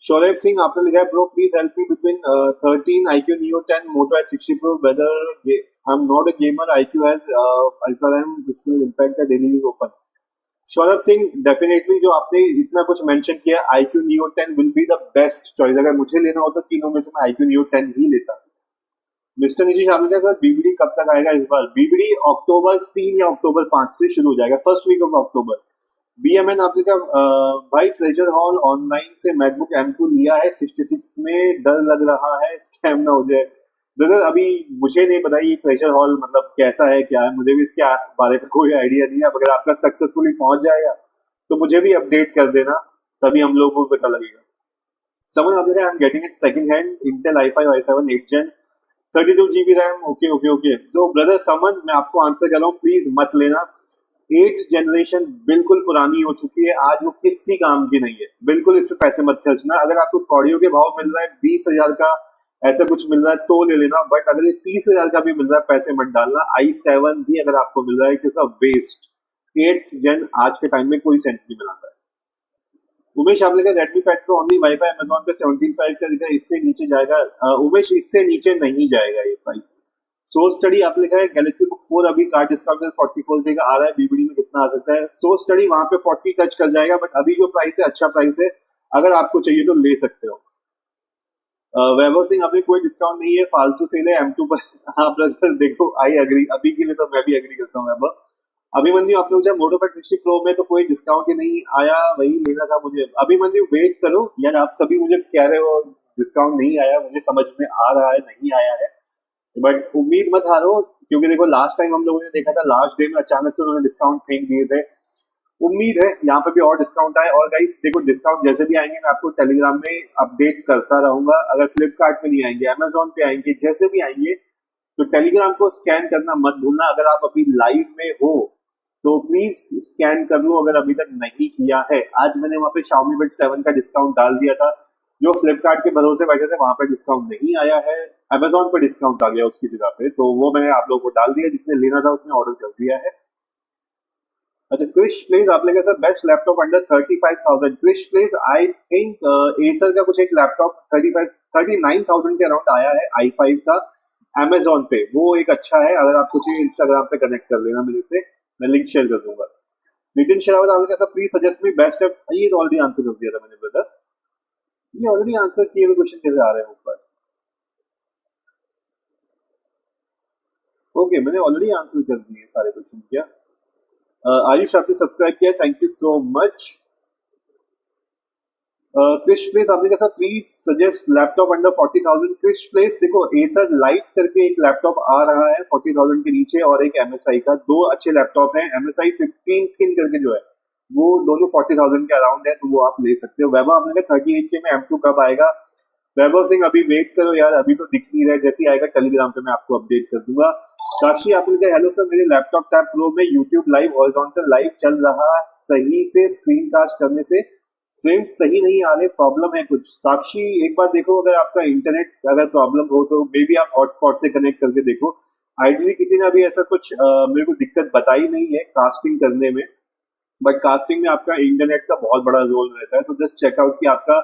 S1: शौरभ सिंह आपने लिखा है bro please help me between 13 IQ Neo 10 Moto X60 Pro whether I am not a gamer, IQ has ultra RAM which will impact the daily use open. Saurabh Singh definitely जो आपने इतना कुछ मेंशन किया, IQ Neo 10 will be the best choice. अगर मुझे लेना होता तीनों में से मैं IQ Neo 10 ही लेता। मिस्टर नीतीश आपने कहा सर बीबीडी कब तक आएगा इस बार? बीबीडी अक्टूबर 3 या अक्टूबर 5 से शुरू हो जाएगा, first week of October. BMN आपने कहा भाई ट्रेजर हॉल ऑनलाइन से मैकबुक M2 लिया है 66 में, डर लग रहा है स्कैम ना हो जाए। ब्रदर अभी मुझे नहीं पता ये ट्रेजर हॉल मतलब कैसा है क्या है, मुझे भी इसके बारे में कोई आइडिया नहीं है। अगर आपका सक्सेसफुली पहुंच जाएगा तो मुझे भी अपडेट कर देना, तभी हम लोगों को पता लगेगा। समझ आपने कहा I am getting it second hand Intel i5 i7 8th Gen 32 GB RAM, okay okay okay. तो ब्रदर समझ मैं आपको आंसर कर रहा हूँ, प्लीज मत लेना। 8th जनरेशन बिल्कुल पुरानी हो चुकी है, आज वो किसी काम की नहीं है, बिल्कुल इस पे पैसे मत खर्चना। अगर आपको कॉडियो के भाव मिल रहा है 20,000 का ऐसा कुछ मिल रहा है तो ले लेना, बट अगर ये 30,000 का भी मिल रहा है पैसे मत डालना। i7 भी अगर आपको मिल रहा है it is a waste. 8th Gen आज के टाइम में कोई सेंस नहीं बनाता है। उमेश आपने कहा Redmi pad pro only wifi Amazon पे 17.5 का दिखा, इससे नीचे जाएगा? उमेश इससे नीचे नहीं जाएगा ये प्राइस। सोर्स स्टडी आपने लिखा है गैलेक्सी बुक 4 अभी कार्ड डिस्काउंट में 44 का आ रहा है, बीबीडी में कितना आ सकता है? सोर्स स्टडी वहां पे 40 टच कर जाएगा, बट अभी जो प्राइस है अच्छा प्राइस है, अगर आपको चाहिए तो ले सकते हो। वैभव सिंह अभी कोई डिस्काउंट नहीं है, फालतू सेल है M2 पर। हाँ ब्रदर देखो, आई अग्री, अभी के लिए तो मैं भी अग्री करता हूँ वैभव। अभिमन्यु आपने मुझे मोटो पैड 60 प्रो में तो कोई डिस्काउंट ही नहीं आया, वही लेना था मुझे। अभिमन्यु वेट करो यार, आप सभी मुझे कह रहे हो डिस्काउंट नहीं आया, मुझे समझ में आ रहा है नहीं आया है, बट उम्मीद मत हारो, क्योंकि देखो लास्ट टाइम हम लोगों ने देखा था लास्ट डे में अचानक से उन्होंने डिस्काउंट फेंक दिए थे। उम्मीद है यहाँ पे भी और डिस्काउंट आए। और गाइस देखो, डिस्काउंट जैसे भी आएंगे मैं आपको टेलीग्राम में अपडेट करता रहूंगा। अगर फ्लिपकार्ट पे नहीं आएंगे, अमेजोन पे आएंगे, जैसे भी आएंगे, तो टेलीग्राम को स्कैन करना मत भूलना। अगर आप अभी लाइव में हो तो प्लीज स्कैन कर लो, अगर अभी तक नहीं किया है। आज मैंने वहां पे Xiaomi Bud 7 का डिस्काउंट डाल दिया था, जो फ्लिपकार्ट के भरोसे बैठे थे वहां पे डिस्काउंट नहीं आया है, अमेजोन पे डिस्काउंट आ गया उसकी जगह पे, तो वो मैंने आप लोगों को डाल दिया, जिसने लेना था उसने ऑर्डर कर दिया है। अच्छा, क्रिश प्लीज आपने कहा sir best laptop under 35,000। Krish please I think Acer का कुछ एक लैपटॉप 39,000 के अराउंड आया है i5 का अमेजोन पे, वो एक अच्छा है। अगर आपको चाहिए इंस्टाग्राम पे कनेक्ट कर लेना मेरे से, मैं लिंक शेयर कर दूंगा। नितिन शेरावत आपने कहा please suggest me best app. ये तो ऑलरेडी आंसर कर दिया था मैंने ब्रदर, ये ऑलरेडी आंसर किए हुए क्वेश्चन कैसे आ रहे हैं ऊपर? ओके, मैंने ऑलरेडी आंसर कर दिए सारे क्वेश्चन। क्या आयुष आपने सब्सक्राइब किया, thank you so much. Krish please आपने कहा please suggest laptop under 40,000। Krish please देखो, एसर लाइट करके एक लैपटॉप आ रहा है 40,000 के नीचे, और एक MSI का, दो अच्छे लैपटॉप हैं। MSI 15 थिन करके जो है वो दोनों 40,000 के अराउंड है, तो वो आप ले सकते हो। वैभव आपने कहा 38K में M2 कब आएगा? वैभव सिंह अभी वेट करो यार, अभी तो दिख नहीं रहा है, जैसे ही आएगा टेलीग्राम पे मैं आपको अपडेट कर दूंगा। साक्षी आपने कहा हेलो सर, मेरे लैपटॉप टैब प्रो में यूट्यूब लाइव हॉरिजॉन्टल लाइव चल रहा सही से, स्क्रीन कास्ट करने से फ्रेम्स सही नहीं आ रहे, प्रॉब्लम है कुछ। साक्षी एक बार देखो, अगर आपका इंटरनेट अगर प्रॉब्लम हो तो मे बी आप हॉटस्पॉट से कनेक्ट करके देखो। आइडियली किसी ने अभी ऐसा कुछ मेरे को दिक्कत बताई नहीं है कास्टिंग करने में, बट कास्टिंग में आपका इंटरनेट का बहुत बड़ा रोल रहता है, तो जस्ट चेकआउट कि आपका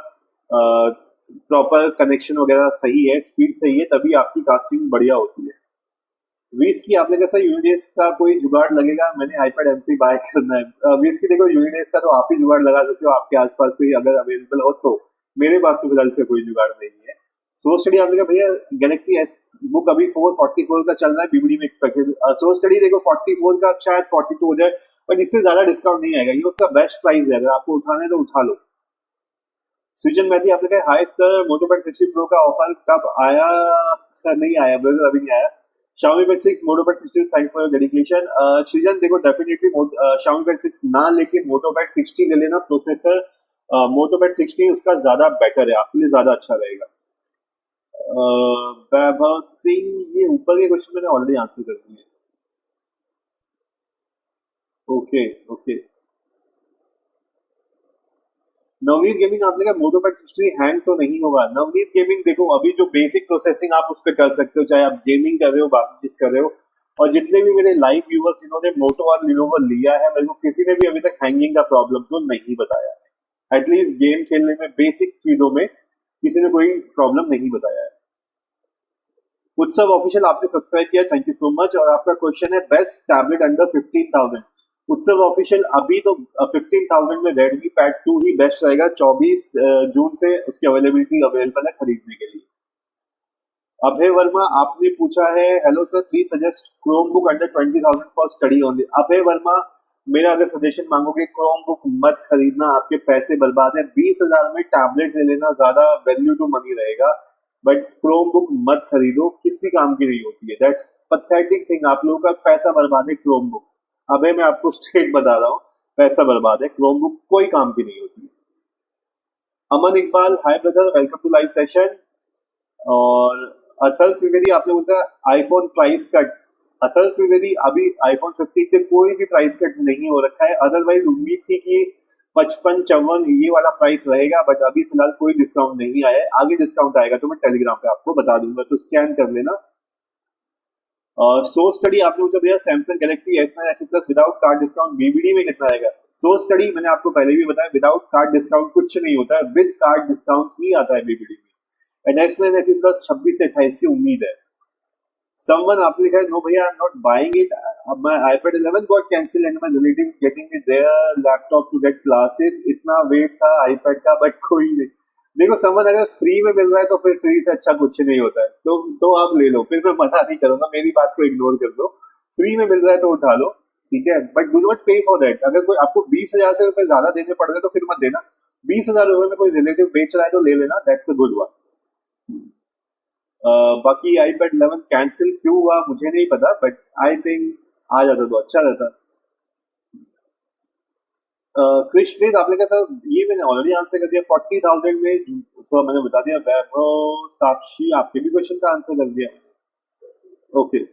S1: प्रॉपर कनेक्शन वगैरह सही है, स्पीड सही है, तभी आपकी कास्टिंग बढ़िया होती है। वीस की आपने कैसा यूनिडेस का कोई जुगाड़ लगेगा? मैंने iPad M3 बाय करना है। वीस की देखो, यूनिडेस का तो आप ही जुगाड़ लगा सकते हो, आपके आसपास कोई अगर अवेलेबल हो तो। मेरे पास तो फिलहाल से कोई जुगाड़ नहीं है। सोर्स स्टडी आपने कहा भैया गैलेक्सी S बुक अभी 444 का चल रहा है, बीबीडी में एक्सपेक्टेड। सोर्स स्टडी देखो 44 का शायद 42 हो जाए, पर इससे ज्यादा डिस्काउंट नहीं आएगा, ये उसका बेस्ट प्राइस है, अगर आपको उठाना है तो उठा लो। सृजन मैथी आपने कहा हाय सर, मोटो पैड 60 प्रो का ऑफर कब आया? नहीं आया ब्रदर, अभी नहीं आया। Xiaomi Pad 6 Moto Pad 60, thanks for your dedication. सृजन देखो डेफिनेटली Xiaomi Pad 6 ना लेके Moto Pad 60 ले लेना। प्रोसेसर Moto Pad 60 उसका ज्यादा बेटर है, आपके लिए ज्यादा अच्छा रहेगा। वैभव सिंह, ये ऊपर के क्वेश्चन मैंने ऑलरेडी आंसर कर दिए। Okay okay. नवनीत गेमिंग आपने कहा मोटो पैड 60 हैंग तो नहीं होगा? नवनीत गेमिंग देखो, अभी जो बेसिक प्रोसेसिंग आप उस पर कर सकते हो, चाहे आप गेमिंग कर रहे हो, बाकी चीज कर रहे हो। और जितने भी मेरे लाइव व्यूअर्स जिन्होंने मोटो और लिनोवो लिया है, मेरे को किसी ने भी अभी तक हैंगिंग का प्रॉब्लम तो नहीं बताया है। एटलीस्ट गेम खेलने में बेसिक चीजों में किसी ने कोई प्रॉब्लम नहीं बताया है। उत्सव ऑफिशियल आपने सब्सक्राइब किया, थैंक यू सो मच। और आपका क्वेश्चन है बेस्ट टैबलेट अंडर 15,000। उत्सव ऑफिशियल अभी तो 15,000 में रेडमी पैड 2 ही बेस्ट रहेगा। 24 जून से उसकी अवेलेबिलिटी अवेलेबल है खरीदने के लिए। अभय वर्मा आपने पूछा है hello sir, please suggest Chromebook under 20,000 for study only. Abhay Verma, मेरा अगर सजेशन मांगोगे, क्रोम बुक मत खरीदना, आपके पैसे बर्बाद है। 20,000 में टैबलेट ले लेना ज्यादा वैल्यू टू मनी रहेगा, बट क्रोम बुक मत खरीदो, किसी काम की नहीं होती है। दैट्स पैथेटिक थिंग, आप लोगों का पैसा बर्बाद है क्रोम बुक। अबे मैं आपको स्ट्रेट बता रहा हूँ, पैसा बर्बाद है, क्रोम बुक कोई काम की नहीं होती। Aman Iqbal hi brother, welcome to live session. और अथल त्रिवेदी आपने बोला iPhone price cut. Athal Trivedi अभी आईफोन 15 के कोई भी प्राइस कट नहीं हो रखा है, अदरवाइज उम्मीद थी कि 55-54 ये वाला प्राइस रहेगा, बट अभी फिलहाल कोई डिस्काउंट नहीं आया है। आगे डिस्काउंट आएगा तो मैं टेलीग्राम पे आपको बता दूंगा, तो स्कैन कर लेना। सोर्स स्टडी आपने पूछा भैया Samsung Galaxy S9 FE plus without card discount BBD में कितना आएगा? सोर्स स्टडी मैंने आपको पहले भी बताया, विदाउट कार्ड डिस्काउंट कुछ नहीं होता है, विद कार्ड डिस्काउंट ही आता है बीबीडी में। एंड S9 FE प्लस 26 से 28 की उम्मीद है। Someone आपने लिखा है नो भैया I am not buying it, अब मैं iPad 11 got cancel and my relatives getting me there laptop to get classes, इतना वेट था iPad का बट कोई नहीं। देखो समवन अगर फ्री में मिल रहा है तो फिर फ्री से अच्छा कुछ नहीं होता है, तो आप ले लो, फिर मैं मना नहीं करूंगा, मेरी बात को इग्नोर कर दो। फ्री में मिल रहा है तो उठा लो, ठीक है, बट डू नॉट पे फॉर दैट। अगर कोई आपको 20,000 से रुपए ज्यादा देने पड़ रहे हैं तो फिर मत देना। 20,000 रुपए में कोई रिलेटिव बेच रहा है तो ले लेना, दैट्स अ गुड वन। बाकी iPad 11 कैंसिल क्यों हुआ मुझे नहीं पता, बट आई थिंक आ जाता तो अच्छा रहता। क्रिश प्लीज आपने कहा था, ये मैंने ऑलरेडी आंसर कर दिया 40,000 में, तो मैंने बता दिया। वैभव साक्षी आपके भी क्वेश्चन का आंसर कर दिया। ओके,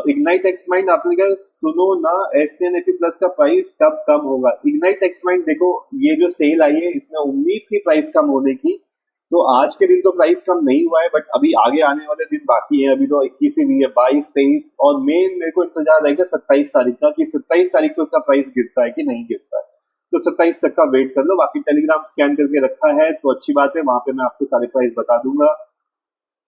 S1: इग्नाइट एक्स माइंड आपने कहा सुनो ना, एस10 प्लस का प्राइस कब कम होगा? इग्नाइट एक्स माइंड देखो, ये जो सेल आई है इसमें उम्मीद थी प्राइस कम होने की, तो आज के दिन तो प्राइस कम नहीं हुआ है, बट अभी आगे आने वाले दिन बाकी है। अभी तो 21 ही हुई है, 22, 23 और मेन मेरे को इंतजार रहेगा 27 तारीख का, कि 27 तारीख को उसका प्राइस गिरता है कि नहीं गिरता है। तो 27 तक का वेट कर लो। बाकी टेलीग्राम स्कैन करके रखा है तो अच्छी बात है, वहां पे मैं आपको सारे प्राइस बता दूंगा।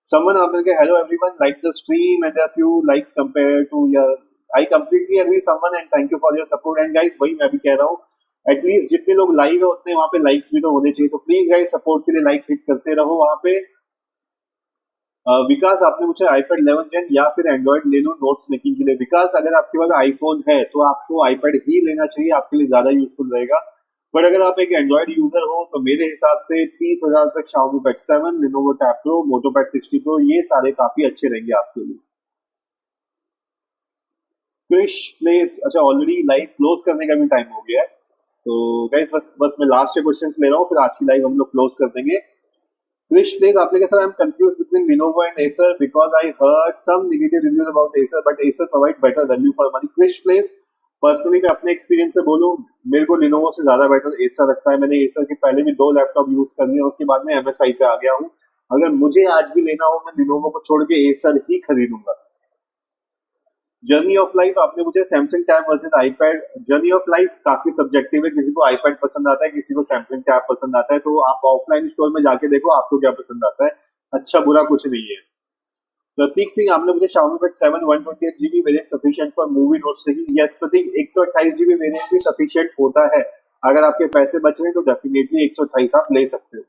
S1: Someone after के hello everyone, like the stream and there are few likes compared to your, I completely agree someone and thank you for your support and guys वही मैं भी कह रहा हूँ, एटलीस्ट जितने लोग लाइव है उतने वहां पे लाइक्स भी तो होने चाहिए, तो प्लीज गाइस सपोर्ट के लिए लाइक हिट करते रहो वहां पे। विकास आपने मुझे iPad 11 Gen या फिर एंड्रॉइड ले लूं नोट्स मेकिंग के लिए? विकास अगर आपके पास आईफोन है तो आपको iPad ही लेना चाहिए, आपके लिए ज्यादा यूजफुल रहेगा। बट अगर आप एक एंड्रॉइड यूजर हो तो मेरे हिसाब से 30,000 तक Xiaomi Pad 7, Lenovo Tab Pro, Moto Pad 60 Pro ये सारे काफी अच्छे रहेंगे आपके लिए। क्रिश प्लेस, अच्छा ऑलरेडी लाइव क्लोज करने का भी टाइम हो गया है, तो गाइस बस बस मैं लास्ट के क्वेश्चंस ले रहा हूँ, फिर आज की लाइव हम लोग क्लोज कर देंगे। Krish please आपने कहा sir I am confuse between Lenovo and Acer because I heard some negative reviews about Acer but Acer provide better value for money. Krish please personally मैं अपने एक्सपीरियंस से बोलूं, मेरे को Lenovo से ज्यादा बेटर Acer लगता है। मैंने Acer के पहले भी 2 लैपटॉप यूज कर लिए, उसके बाद में MSI पे आ गया हूं। अगर मुझे आज भी लेना हो मैं Lenovo को छोड़ के Acer ही खरीदूंगा। जर्नी ऑफ लाइफ आपने मुझे Samsung tab versus iPad, journey of life काफी सब्जेक्टिव है, किसी को आईपैड पसंद आता है, किसी को सैमसंग टैब पसंद आता है, तो आप ऑफलाइन स्टोर में जाके देखो आपको क्या पसंद आता है, अच्छा बुरा कुछ नहीं है। प्रतीक सिंह आपने मुझे Xiaomi Pad 7 128GB variant sufficient for movie notes taking, yes Pratik 128GB variant भी सफिशिएंट होता है, अगर आपके पैसे बच रहे हैं तो डेफिनेटली 128 आप ले सकते हो।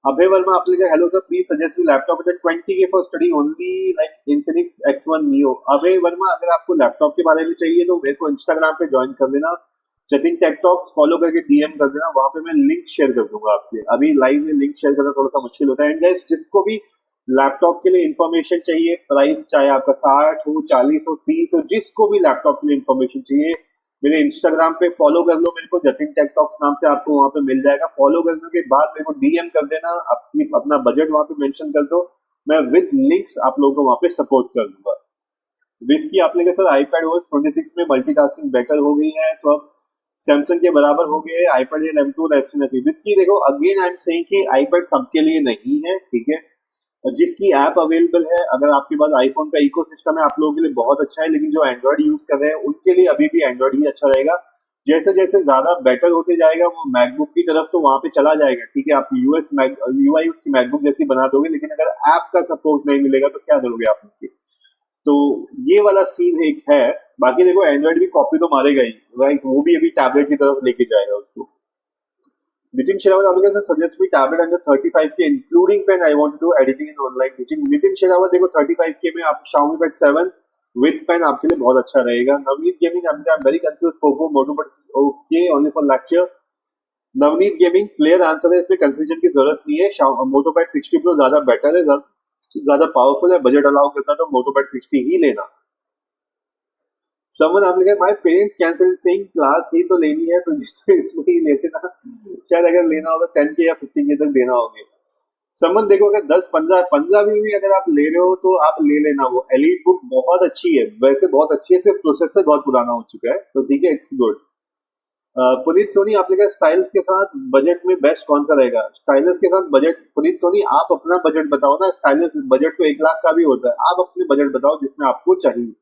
S1: अभय वर्मा आपने कहा hello sir please suggest me laptop at 20K for study only like Infinix X1 Neo। Abhay Verma अगर आपको लैपटॉप के बारे में चाहिए तो मेरे को इंस्टाग्राम पे ज्वाइन कर लेना, जतिन टेक टॉक्स फॉलो करके डीएम कर देना, वहां पे मैं लिंक शेयर कर दूंगा आपके। अभी लाइव में लिंक शेयर करना थोड़ा सा मुश्किल होता है। एंड गाइस जिसको भी लैपटॉप के लिए इन्फॉर्मेशन चाहिए, प्राइस चाहे आपका 60 हो 40 हो 30 हो, जिसको भी लैपटॉप के लिए इन्फॉर्मेशन चाहिए मेरे इंस्टाग्राम पे फॉलो कर लो, मेरे को जतिन टेक टॉक्स नाम से आपको वहां पे मिल जाएगा। फॉलो करने के बाद मेरे को डीएम कर देना, अपना बजट वहां पे मेंशन कर दो, मैं विद लिंक्स आप लोगों को वहां पे सपोर्ट कर दूंगा। विस्की आपने कहा सर iPad OS 26 में मल्टीटास्किंग बेटर हो गई है, तो अब सैमसंग के बराबर हो गए iPad Air M2 और S20। विस्की देखो अगेन आई एम सेइंग कि iPad सबके लिए नहीं है, ठीक है, जिसकी ऐप अवेलेबल है, अगर आपके पास आईफोन का इकोसिस्टम है आप लोगों के लिए बहुत अच्छा है, लेकिन जो एंड्रॉइड यूज कर रहे हैं उनके लिए अभी भी एंड्रॉइड ही अच्छा रहेगा। जैसे जैसे ज्यादा बेटर होते जाएगा वो मैकबुक की तरफ तो वहां पे चला जाएगा, ठीक है, आप यूएस यूआई उसकी मैकबुक जैसी बना दोगे, लेकिन अगर ऐप का सपोर्ट नहीं मिलेगा तो क्या करोगे आप उनकी, तो ये वाला सीन एक है। बाकी देखो एंड्रॉइड भी कॉपी तो मारेगा ही, राइट, वो भी अभी टैबलेट की तरफ लेके जाएगा उसको। नितिन शेरावत आपने कहा suggest me tablet under 35K including pen, I want to do editing in online teaching. Nitin Sherawat देखो 35K में आप Xiaomi Pad 7 विद पेन आपके लिए बहुत अच्छा रहेगा। Navneet gaming I am very confuse Poco Moto but okay only for lecture. Navneet gaming clear answer है, इसमें कंफ्यूजन की जरूरत नहीं है। मोटो पैड 60 प्रो ज्यादा बेटर है, ज्यादा पावरफुल है, बजट अलाउ करता है तो मोटो पैड 60 ही लेना। समवन आपने कहा my parents cancel saying class ही तो लेनी है तो इसमें ही ले लेना, शायद अगर लेना होगा 10K या 15K तक देना होगा। समवन देखो अगर 10 15 भी अगर आप ले रहे हो तो आप ले लेना, वो एलीट बुक बहुत अच्छी है, वैसे बहुत अच्छी है, सिर्फ प्रोसेसर बहुत पुराना हो चुका है, तो ठीक है, इट्स गुड। पुनीत सोनी आपने कहा स्टाइल्स के साथ बजट में बेस्ट कौन सा रहेगा? स्टाइलस के साथ बजट, पुनीत सोनी आप अपना बजट बताओ ना, स्टाइलस बजट तो 1 लाख का भी होता है, आप अपने बजट बताओ जिसमें आपको चाहिए।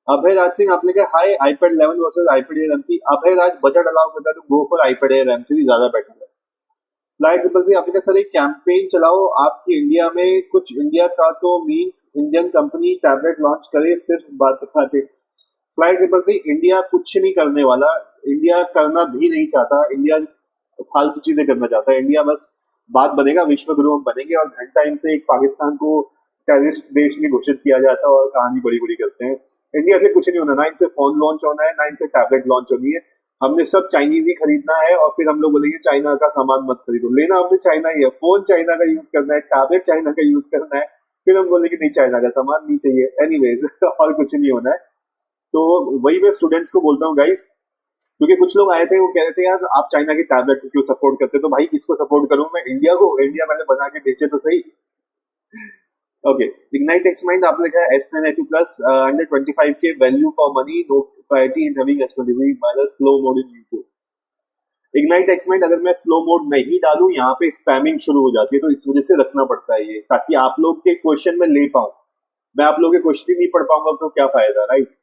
S1: अभय राज सिंह आपने कहा high iPad 11 versus iPad Air M3। अभय राज बजट अलाउ करता है तो go for iPad Air M3 ज्यादा बेटर है। फ्लाई ट्रिपल थ्री आपने कहा सर एक कैंपेन चलाओ आपकी इंडिया में, कुछ इंडिया का तो means Indian company tablet launch करे सिर्फ बात खाते। फ्लाई ट्रिपल थ्री इंडिया कुछ नहीं करने वाला, इंडिया करना भी नहीं चाहता, इंडिया फालतू चीजें करना चाहता है। इंडिया बस बात बनेगा, विश्व गुरु हम बनेंगे, और घंटा टाइम से एक पाकिस्तान को टेररिस्ट देश में घोषित किया जाता है और कहानी बड़ी बड़ी करते हैं। इंडिया से कुछ नहीं होना, ना इनसे फोन लॉन्च होना है, ना इनसे टैबलेट लॉन्च होनी है। हमने सब चाइनीज ही खरीदना है और फिर हम लोग बोलेंगे चाइना का सामान मत खरीदो। लेना हमने चाइना ही है, फोन चाइना का यूज करना है, टैबलेट चाइना का यूज करना है, फिर हम बोलेंगे नहीं चाइना का सामान नहीं चाहिए। एनीवेज और कुछ नहीं होना है। तो वही मैं स्टूडेंट्स को बोलता हूँ गाइस, क्योंकि कुछ लोग आए थे वो कह रहे थे यार आप चाइना के टैबलेट को क्यों सपोर्ट करते, तो भाई किसको सपोर्ट करूं मैं, इंडिया को। इंडिया मैंने बना के बेचे तो सही। ओके, इग्नाइट एक्स माइंड आपने लिखा है S9 प्लस अंडर 25 के value for money, no priority in having S23 minus slow mode in YouTube. Ignite X mind अगर मैं स्लो मोड नहीं डालूं यहाँ पे स्पैमिंग शुरू हो जाती है, तो इस वजह से रखना पड़ता है ये, ताकि आप लोग के क्वेश्चन में ले पाऊं। मैं आप लोग के क्वेश्चन ही नहीं पढ़ पाऊंगा तो क्या फायदा, राइट।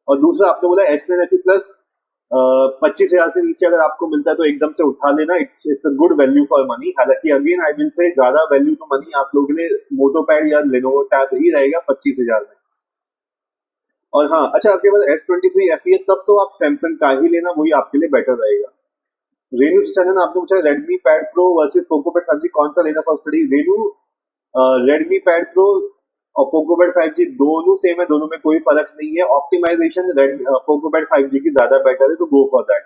S1: और दूसरा आपने बोला S9 प्लस 25,000 से नीचे अगर आपको मिलता है तो एकदम से उठा लेना, it's a good value for money. हालांकि अगेन आई विल से ज्यादा वैल्यू फॉर मनी आप लोगों के लिए मोटो पैड या लेनोवो टैब ही रहेगा 25,000 में। और हाँ अच्छा, आपके पास S23 FE तब तो आप सैमसंग का ही लेना, वही आपके लिए बेटर रहेगा। रेनू सुचंदन आपने पूछा Redmi pad pro versus Poco pad 5G कौन सा लेना for study. Renu Redmi pad pro और पोको पैड 5G दोनों सेम है, दोनों में कोई फर्क नहीं है। ऑप्टिमाइजेशन पोको पैड 5G की ज्यादा बेटर है, तो गो फॉर दैट।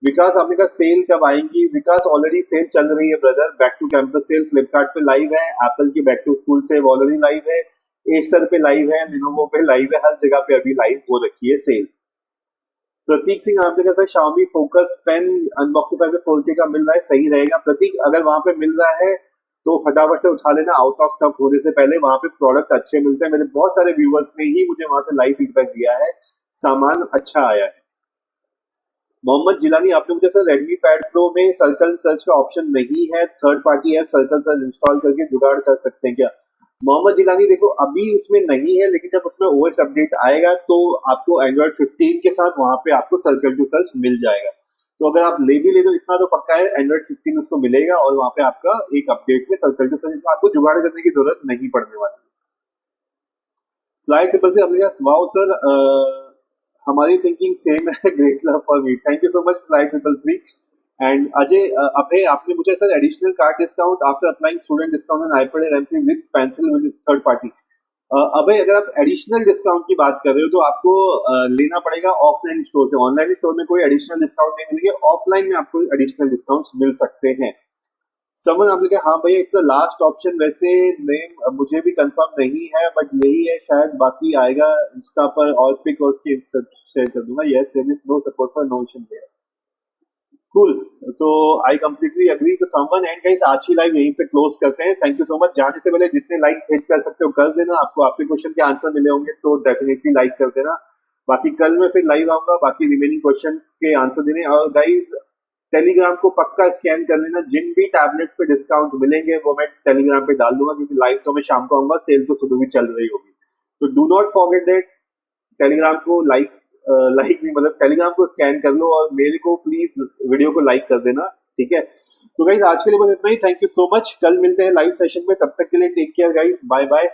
S1: विकास आपने कहा सेल कब आएंगी। विकास ऑलरेडी सेल चल रही है brother, back to campus sale Flipkart पे लाइव है, एप्पल की back to school sale already live है, एसर पे लाइव है, लिनोवो पे लाइव है, हर जगह पे अभी लाइव हो रखी है सेल। प्रतीक सिंह आपने कहा था Xiaomi फोकस पेन अनबॉक्सिफाई पे 4K का मिल रहा है, सही रहेगा प्रतीक। अगर वहां पे मिल रहा है तो फटाफट से उठा लेना, आउट ऑफ स्टॉक होने से पहले। वहां पे प्रोडक्ट अच्छे मिलते हैं, मेरे बहुत सारे व्यूअर्स ने ही मुझे वहां से लाइव फीडबैक दिया है, सामान अच्छा आया है। मोहम्मद जिलानी आपने मुझे सर रेडमी पैड प्रो में सर्कल सर्च का ऑप्शन नहीं है, third party app circle search install करके जुगाड़ कर सकते हैं क्या। मोहम्मद जिलानी देखो अभी उसमें नहीं है, लेकिन जब उसमें ओएस अपडेट आएगा तो आपको एंड्रॉइड 15 के साथ वहां पे आपको सर्कल टू सर्च मिल जाएगा। तो अगर आप ले भी ले तो इतना तो पक्का है एंड्रॉइड 15 उसको मिलेगा, और वहां पे आपका एक अपडेट में सर्कल टू सर्च आपको जुगाड़ करने की जरूरत नहीं पड़ने वाली। फ्लाई ट्रिपल से अपने वाओ सर हमारी थिंकिंग सेम है, great love for me, thank you so much fly triple three. And Ajay Abhay आपने मुझे sir additional card discount after applying student discount and iPad and MP with pencil with third party. Abhay अगर आप additional discount की बात कर रहे हो तो आपको लेना पड़ेगा ऑफलाइन स्टोर से, ऑनलाइन स्टोर में कोई एडिशनल डिस्काउंट नहीं मिलेंगे, ऑफलाइन में आपको एडिशनल डिस्काउंट्स मिल सकते हैं। समन आपने कहा हाँ भैया इट्स द लास्ट ऑप्शन, वैसे नेम मुझे भी कंफर्म नहीं है बट यही है शायद, बाकी आएगा इंस्टा पर और पिक और उसके शेयर कर दूंगा। Yes there is no support for notion there. Cool, तो I completely agree to someone. And guys आज की लाइव यहीं पे क्लोज करते हैं, थैंक यू सो मच। जाने से पहले जितने लाइक्स हिट कर सकते हो कर देना, आपको आपके क्वेश्चन के आंसर मिले होंगे तो डेफिनेटली लाइक कर देना। बाकी कल मैं फिर लाइव आऊंगा बाकी रिमेनिंग क्वेश्चंस के आंसर देने। और गाइस टेलीग्राम को पक्का स्कैन कर लेना, जिन भी टैबलेट्स पे डिस्काउंट मिलेंगे वो मैं टेलीग्राम पे डाल दूंगा, क्योंकि लाइव तो मैं शाम को आऊंगा, सेल तो सुबह भी चल रही होगी। तो do not forget that, Telegram को लाइक नहीं मतलब टेलीग्राम को स्कैन कर लो और मेरे को प्लीज वीडियो को लाइक कर देना, ठीक है। तो गाइस आज के लिए बस इतना ही, थैंक यू सो मच। कल मिलते हैं लाइव सेशन में, तब तक के लिए take care guys, bye bye.